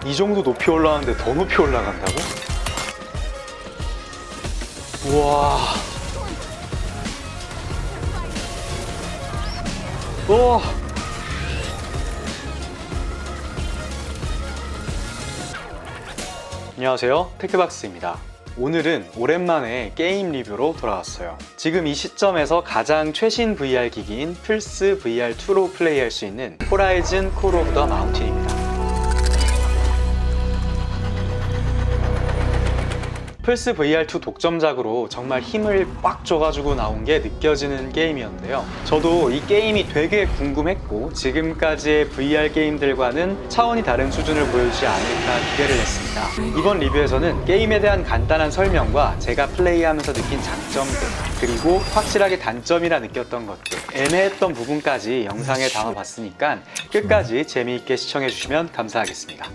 이 정도 높이 올라가는데 더 높이 올라간다고? 우와. 우와. 안녕하세요, 테크박스입니다. 오늘은 오랜만에 게임 리뷰로 돌아왔어요. 지금 이 시점에서 가장 최신 VR 기기인 플스 VR2로 플레이할 수 있는 호라이즌 콜 오브 더 마운틴입니다. 플스 VR2 독점작으로 정말 힘을 꽉 줘가지고 나온 게 느껴지는 게임이었는데요. 저도 이 게임이 되게 궁금했고 지금까지의 VR 게임들과는 차원이 다른 수준을 보여주지 않을까 기대를 했습니다. 이번 리뷰에서는 게임에 대한 간단한 설명과 제가 플레이하면서 느낀 장점들, 그리고 확실하게 단점이라 느꼈던 것들, 애매했던 부분까지 영상에 담아봤으니까 끝까지 재미있게 시청해주시면 감사하겠습니다.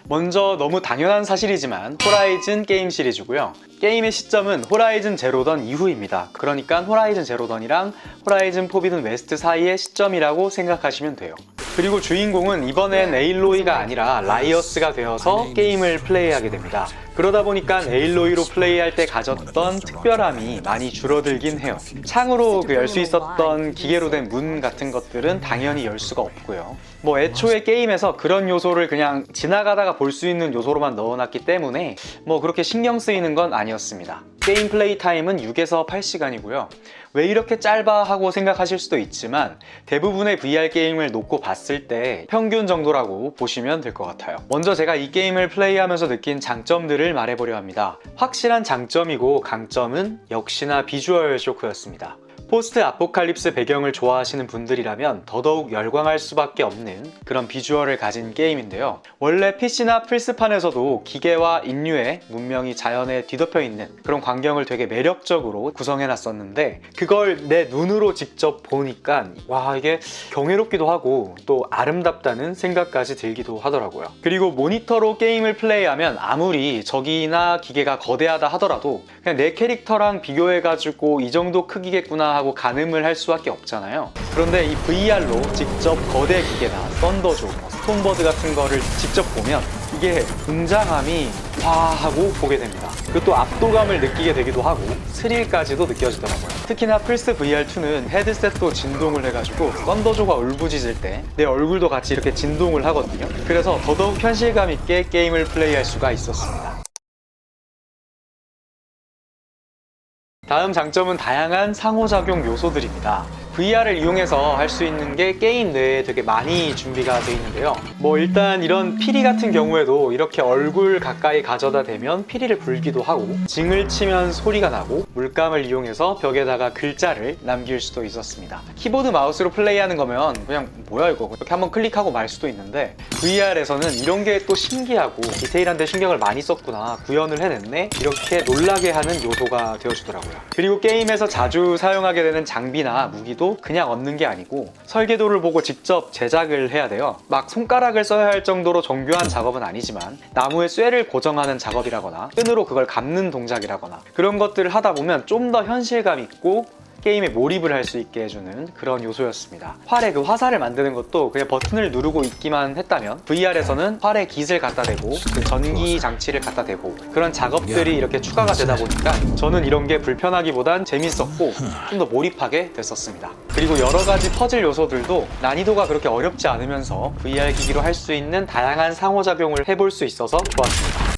먼저 너무 당연한 사실이지만 호라이즌 게임 시리즈고요. 게임의 시점은 호라이즌 제로던 이후입니다. 그러니까 호라이즌 제로던이랑 호라이즌 포비든 웨스트 사이의 시점이라고 생각하시면 돼요. 그리고 주인공은 이번엔 에일로이가 아니라 라이어스가 되어서 게임을 플레이하게 됩니다. 그러다 보니까 에일로이로 플레이할 때 가졌던 특별함이 많이 줄어들긴 해요. 창으로 열 수 있었던 기계로 된 문 같은 것들은 당연히 열 수가 없고요. 애초에 게임에서 그런 요소를 그냥 지나가다가 볼 수 있는 요소로만 넣어놨기 때문에 그렇게 신경 쓰이는 건 아니었습니다. 게임 플레이 타임은 6에서 8시간이고요. 왜 이렇게 짧아 하고 생각하실 수도 있지만 대부분의 VR 게임을 놓고 봤을 때 평균 정도라고 보시면 될 것 같아요. 먼저 제가 이 게임을 플레이하면서 느낀 장점들을 말해보려 합니다. 확실한 장점이고 강점은 역시나 비주얼 쇼크였습니다. 포스트 아포칼립스 배경을 좋아하시는 분들이라면 더더욱 열광할 수밖에 없는 그런 비주얼을 가진 게임인데요. 원래 PC나 플스판에서도 기계와 인류의 문명이 자연에 뒤덮여 있는 그런 광경을 되게 매력적으로 구성해놨었는데 그걸 내 눈으로 직접 보니까 와, 이게 경이롭기도 하고 또 아름답다는 생각까지 들기도 하더라고요. 그리고 모니터로 게임을 플레이하면 아무리 적이나 기계가 거대하다 하더라도 그냥 내 캐릭터랑 비교해가지고 이 정도 크기겠구나 하고 가늠을 할 수밖에 없잖아요. 그런데 이 VR로 직접 거대 기계나 썬더조, 스톤버드 같은 거를 직접 보면 이게 웅장함이 와 하고 보게 됩니다. 그리고 또 압도감을 느끼게 되기도 하고 스릴까지도 느껴지더라고요. 특히나 플스 VR2는 헤드셋도 진동을 해가지고 썬더조가 울부짖을 때 내 얼굴도 같이 이렇게 진동을 하거든요. 그래서 더더욱 현실감 있게 게임을 플레이할 수가 있었습니다. 다음 장점은 다양한 상호작용 요소들입니다. VR을 이용해서 할 수 있는 게 게임 내에 되게 많이 준비가 되어 있는데요. 일단 이런 피리 같은 경우에도 이렇게 얼굴 가까이 가져다 대면 피리를 불기도 하고, 징을 치면 소리가 나고, 물감을 이용해서 벽에다가 글자를 남길 수도 있었습니다. 키보드 마우스로 플레이하는 거면 그냥 뭐야 이거 이렇게 한번 클릭하고 말 수도 있는데 VR에서는 이런 게 또 신기하고 디테일한 데 신경을 많이 썼구나, 구현을 해냈네, 이렇게 놀라게 하는 요소가 되어주더라고요. 그리고 게임에서 자주 사용하게 되는 장비나 무기도 그냥 얻는 게 아니고 설계도를 보고 직접 제작을 해야 돼요. 막 손가락을 써야 할 정도로 정교한 작업은 아니지만 나무에 쇠를 고정하는 작업이라거나 끈으로 그걸 감는 동작이라거나 그런 것들을 하다 보면 좀 더 현실감 있고 게임에 몰입을 할 수 있게 해주는 그런 요소였습니다. 활에 그 화살을 만드는 것도 그냥 버튼을 누르고 있기만 했다면 VR에서는 활에 깃을 갖다 대고 그 전기 장치를 갖다 대고 그런 작업들이 이렇게 추가가 되다 보니까 저는 이런 게 불편하기보단 재밌었고 좀 더 몰입하게 됐었습니다. 그리고 여러 가지 퍼즐 요소들도 난이도가 그렇게 어렵지 않으면서 VR 기기로 할 수 있는 다양한 상호작용을 해볼 수 있어서 좋았습니다.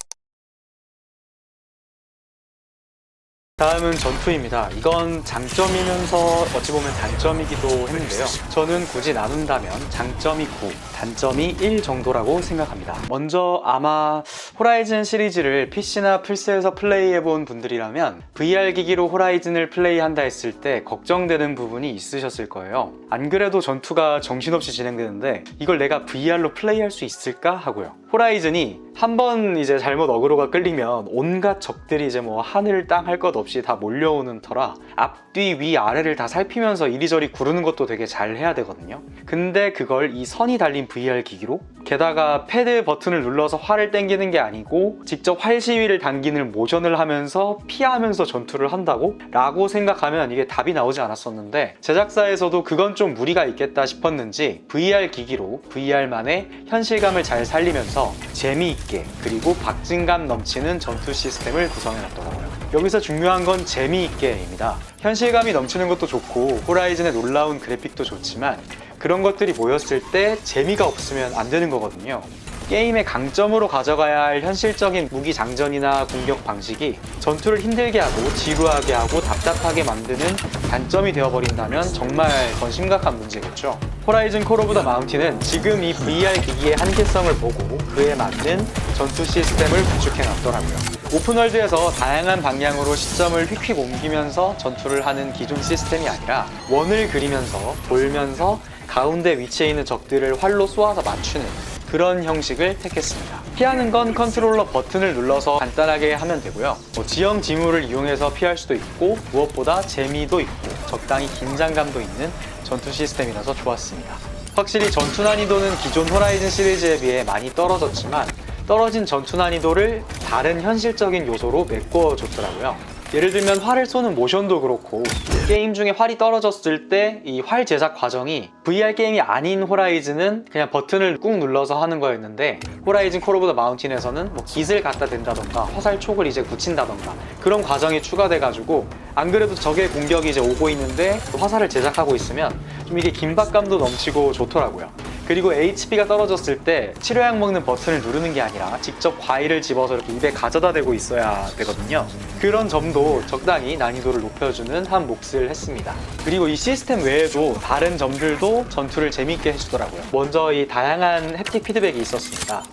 다음은 전투입니다. 이건 장점이면서 어찌 보면 단점이기도 했는데요. 저는 굳이 나눈다면 장점이 9, 단점이 1 정도라고 생각합니다. 먼저 아마 호라이즌 시리즈를 PC나 플스에서 플레이해본 분들이라면 VR 기기로 호라이즌을 플레이한다 했을 때 걱정되는 부분이 있으셨을 거예요. 안 그래도 전투가 정신없이 진행되는데 이걸 내가 VR로 플레이할 수 있을까 하고요. 호라이즌이 한번 이제 잘못 어그로가 끌리면 온갖 적들이 이제 하늘 땅 할 것 없이 다 몰려오는 터라 앞뒤 위 아래를 다 살피면서 이리저리 구르는 것도 되게 잘 해야 되거든요. 근데 그걸 이 선이 달린 VR 기기로 게다가 패드 버튼을 눌러서 활을 당기는 게 아니고 직접 활 시위를 당기는 모션을 하면서 피하면서 전투를 한다고? 라고 생각하면 이게 답이 나오지 않았었는데, 제작사에서도 그건 좀 무리가 있겠다 싶었는지 VR 기기로 VR만의 현실감을 잘 살리면서 재미있게 그리고 박진감 넘치는 전투 시스템을 구성해놨더라고요. 여기서 중요한 건 재미있게입니다. 현실감이 넘치는 것도 좋고 호라이즌의 놀라운 그래픽도 좋지만 그런 것들이 모였을 때 재미가 없으면 안 되는 거거든요. 게임의 강점으로 가져가야 할 현실적인 무기 장전이나 공격 방식이 전투를 힘들게 하고 지루하게 하고 답답하게 만드는 단점이 되어버린다면 정말 그건 심각한 문제겠죠. 호라이즌 콜 오브 더 마운틴은 지금 이 VR 기기의 한계성을 보고 그에 맞는 전투 시스템을 구축해 놨더라고요. 오픈월드에서 다양한 방향으로 시점을 휙휙 옮기면서 전투를 하는 기존 시스템이 아니라 원을 그리면서 돌면서 가운데 위치해 있는 적들을 활로 쏘아서 맞추는 그런 형식을 택했습니다. 피하는 건 컨트롤러 버튼을 눌러서 간단하게 하면 되고요. 지형 지물을 이용해서 피할 수도 있고 무엇보다 재미도 있고 적당히 긴장감도 있는 전투 시스템이라서 좋았습니다. 확실히 전투 난이도는 기존 호라이즌 시리즈에 비해 많이 떨어졌지만 떨어진 전투 난이도를 다른 현실적인 요소로 메꿔줬더라고요. 예를 들면 활을 쏘는 모션도 그렇고 게임 중에 활이 떨어졌을 때 이 활 제작 과정이 VR 게임이 아닌 호라이즌은 그냥 버튼을 꾹 눌러서 하는 거였는데 호라이즌 콜 오브 더 마운틴에서는 뭐 깃을 갖다 댄다던가 화살촉을 이제 붙인다던가 그런 과정이 추가돼가지고 안 그래도 적의 공격이 이제 오고 있는데 화살을 제작하고 있으면 좀 이게 긴박감도 넘치고 좋더라고요. 그리고 HP가 떨어졌을 때 치료약 먹는 버튼을 누르는 게 아니라 직접 과일을 집어서 이렇게 입에 가져다 대고 있어야 되거든요. 그런 점도 적당히 난이도를 높여주는 한 몫을 했습니다. 그리고 이 시스템 외에도 다른 점들도 전투를 재밌게 해주더라고요. 먼저 이 다양한 햅틱 피드백이 있었습니다.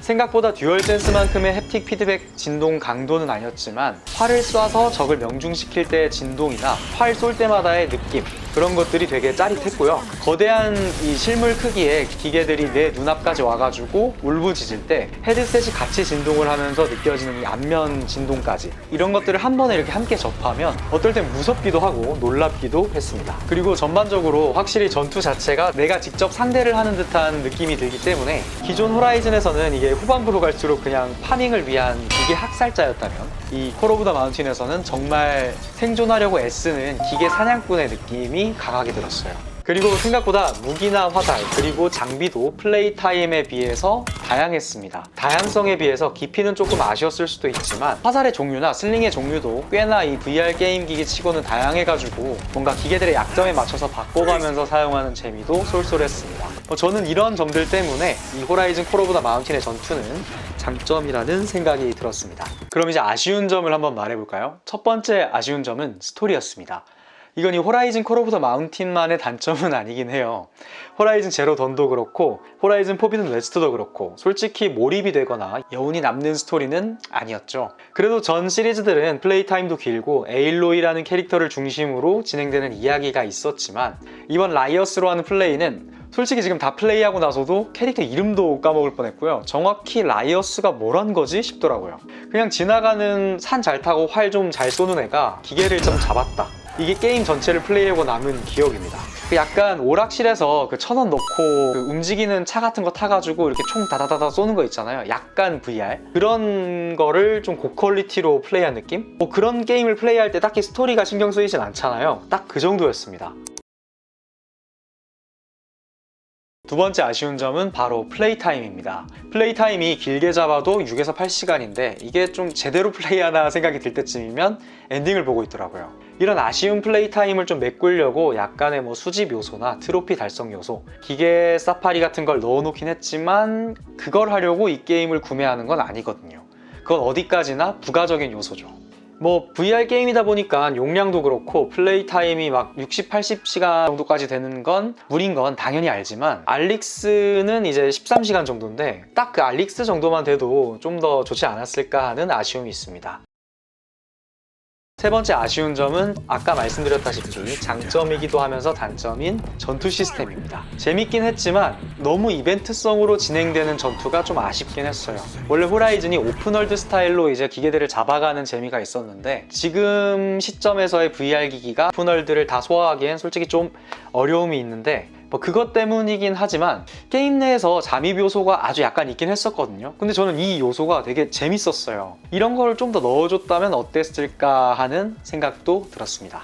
생각보다 듀얼센스만큼의 햅틱 피드백 진동 강도는 아니었지만 활을 쏴서 적을 명중시킬 때의 진동이나 활 쏠 때마다의 느낌, 그런 것들이 되게 짜릿했고요. 거대한 이 실물 크기의 기계들이 내 눈앞까지 와가지고 울부짖을 때 헤드셋이 같이 진동을 하면서 느껴지는 이 안면 진동까지, 이런 것들을 한 번에 이렇게 함께 접하면 어떨 땐 무섭기도 하고 놀랍기도 했습니다. 그리고 전반적으로 확실히 전투 자체가 내가 직접 상대를 하는 듯한 느낌이 들기 때문에 기존 호라이즌에서는 이게 후반부로 갈수록 그냥 파밍을 위한 기계 학살자였다면 이 콜 오브 더 마운틴에서는 정말 생존하려고 애쓰는 기계 사냥꾼의 느낌이 강하게 들었어요. 그리고 생각보다 무기나 화살 그리고 장비도 플레이 타임에 비해서 다양했습니다. 다양성에 비해서 깊이는 조금 아쉬웠을 수도 있지만 화살의 종류나 슬링의 종류도 꽤나 이 VR 게임 기기 치고는 다양해가지고 뭔가 기계들의 약점에 맞춰서 바꿔가면서 사용하는 재미도 쏠쏠했습니다. 저는 이런 점들 때문에 이 호라이즌 콜 오브 더 마운틴의 전투는 장점이라는 생각이 들었습니다. 그럼 이제 아쉬운 점을 한번 말해볼까요? 첫 번째 아쉬운 점은 스토리였습니다. 이건 이 호라이즌 콜 오브 더 마운틴만의 단점은 아니긴 해요. 호라이즌 제로 던도 그렇고 호라이즌 포비든 웨스트도 그렇고 솔직히 몰입이 되거나 여운이 남는 스토리는 아니었죠. 그래도 전 시리즈들은 플레이 타임도 길고 에일로이라는 캐릭터를 중심으로 진행되는 이야기가 있었지만 이번 라이어스로 하는 플레이는 솔직히 지금 다 플레이하고 나서도 캐릭터 이름도 까먹을 뻔했고요. 정확히 라이어스가 뭘 한 거지 싶더라고요. 그냥 지나가는 산 잘 타고 활 좀 잘 쏘는 애가 기계를 좀 잡았다, 이게 게임 전체를 플레이하고 남은 기억입니다. 약간 오락실에서 그 1,000원 넣고 그 움직이는 차 같은 거 타가지고 이렇게 총 다다다다 쏘는 거 있잖아요. 약간 VR? 그런 거를 좀 고퀄리티로 플레이한 느낌? 뭐 그런 게임을 플레이할 때 딱히 스토리가 신경 쓰이진 않잖아요. 딱 그 정도였습니다. 두 번째 아쉬운 점은 바로 플레이 타임입니다. 플레이 타임이 길게 잡아도 6에서 8시간인데 이게 좀 제대로 플레이하나 생각이 들 때쯤이면 엔딩을 보고 있더라고요. 이런 아쉬운 플레이 타임을 좀 메꾸려고 약간의 뭐 수집 요소나 트로피 달성 요소, 기계 사파리 같은 걸 넣어놓긴 했지만 그걸 하려고 이 게임을 구매하는 건 아니거든요. 그건 어디까지나 부가적인 요소죠. 뭐 VR 게임이다 보니까 용량도 그렇고 플레이 타임이 막 60, 80시간 정도까지 되는 건 무리인 건 당연히 알지만 알릭스는 이제 13시간 정도인데 딱 그 알릭스 정도만 돼도 좀 더 좋지 않았을까 하는 아쉬움이 있습니다. 세 번째 아쉬운 점은 아까 말씀드렸다시피 장점이기도 하면서 단점인 전투 시스템입니다. 재밌긴 했지만 너무 이벤트성으로 진행되는 전투가 좀 아쉽긴 했어요. 원래 호라이즌이 오픈월드 스타일로 이제 기계들을 잡아가는 재미가 있었는데 지금 시점에서의 VR 기기가 오픈월드를 다 소화하기엔 솔직히 좀 어려움이 있는데 뭐 그것 때문이긴 하지만 게임 내에서 잠입 요소가 아주 약간 있긴 했었거든요. 근데 저는 이 요소가 되게 재밌었어요. 이런 걸 좀 더 넣어줬다면 어땠을까 하는 생각도 들었습니다.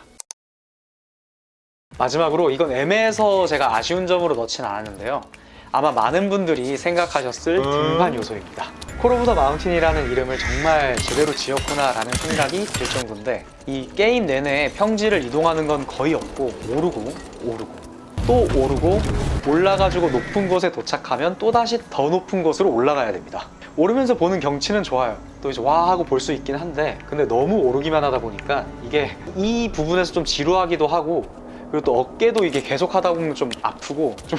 마지막으로 이건 애매해서 제가 아쉬운 점으로 넣진 않았는데요. 아마 많은 분들이 생각하셨을 등반 요소입니다. 콜 오브 더 마운틴이라는 이름을 정말 제대로 지었구나 라는 생각이 들 정도인데, 이 게임 내내 평지를 이동하는 건 거의 없고 오르고 또 오르고 올라가지고 높은 곳에 도착하면 또다시 더 높은 곳으로 올라가야 됩니다. 오르면서 보는 경치는 좋아요. 또 이제 와 하고 볼 수 있긴 한데, 근데 너무 오르기만 하다 보니까 이게 이 부분에서 좀 지루하기도 하고, 그리고 또 어깨도 이게 계속 하다 보면 좀 아프고 좀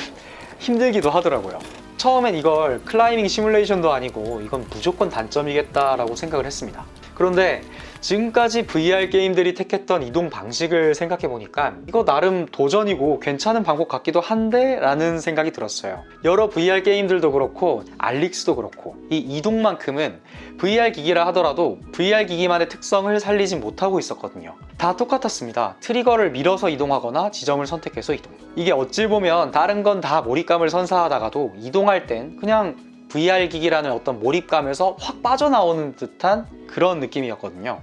힘들기도 하더라고요. 처음엔 이걸 클라이밍 시뮬레이션도 아니고 이건 무조건 단점이겠다라고 생각을 했습니다. 그런데 지금까지 VR 게임들이 택했던 이동 방식을 생각해보니까 이거 나름 도전이고 괜찮은 방법 같기도 한데 라는 생각이 들었어요. 여러 VR 게임들도 그렇고 알릭스도 그렇고 이 이동만큼은 VR 기기라 하더라도 VR 기기만의 특성을 살리지 못하고 있었거든요. 다 똑같았습니다. 트리거를 밀어서 이동하거나 지점을 선택해서 이동. 이게 어찌 보면 다른 건 다 몰입감을 선사하다가도 이동할 땐 그냥 VR 기기라는 어떤 몰입감에서 확 빠져나오는 듯한 그런 느낌이었거든요.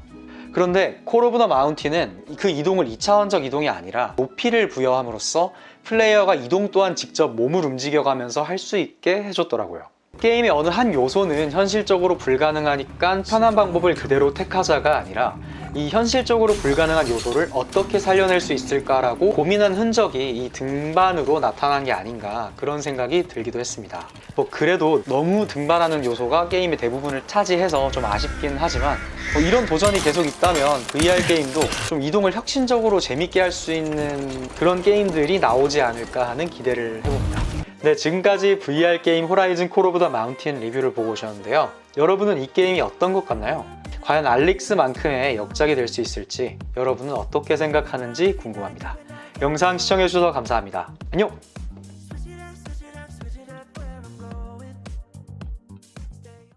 그런데 콜 오브 더 마운틴은 그 이동을 2차원적 이동이 아니라 높이를 부여함으로써 플레이어가 이동 또한 직접 몸을 움직여가면서 할 수 있게 해줬더라고요. 게임의 어느 한 요소는 현실적으로 불가능하니까 편한 방법을 그대로 택하자가 아니라 이 현실적으로 불가능한 요소를 어떻게 살려낼 수 있을까라고 고민한 흔적이 이 등반으로 나타난 게 아닌가, 그런 생각이 들기도 했습니다. 뭐 그래도 너무 등반하는 요소가 게임의 대부분을 차지해서 좀 아쉽긴 하지만 뭐 이런 도전이 계속 있다면 VR 게임도 좀 이동을 혁신적으로 재밌게 할 수 있는 그런 게임들이 나오지 않을까 하는 기대를 해봅니다. 네, 지금까지 VR 게임 호라이즌 콜 오브 더 마운틴 리뷰를 보고 오셨는데요. 여러분은 이 게임이 어떤 것 같나요? 과연 알릭스만큼의 역작이 될 수 있을지 여러분은 어떻게 생각하는지 궁금합니다. 영상 시청해주셔서 감사합니다. 안녕!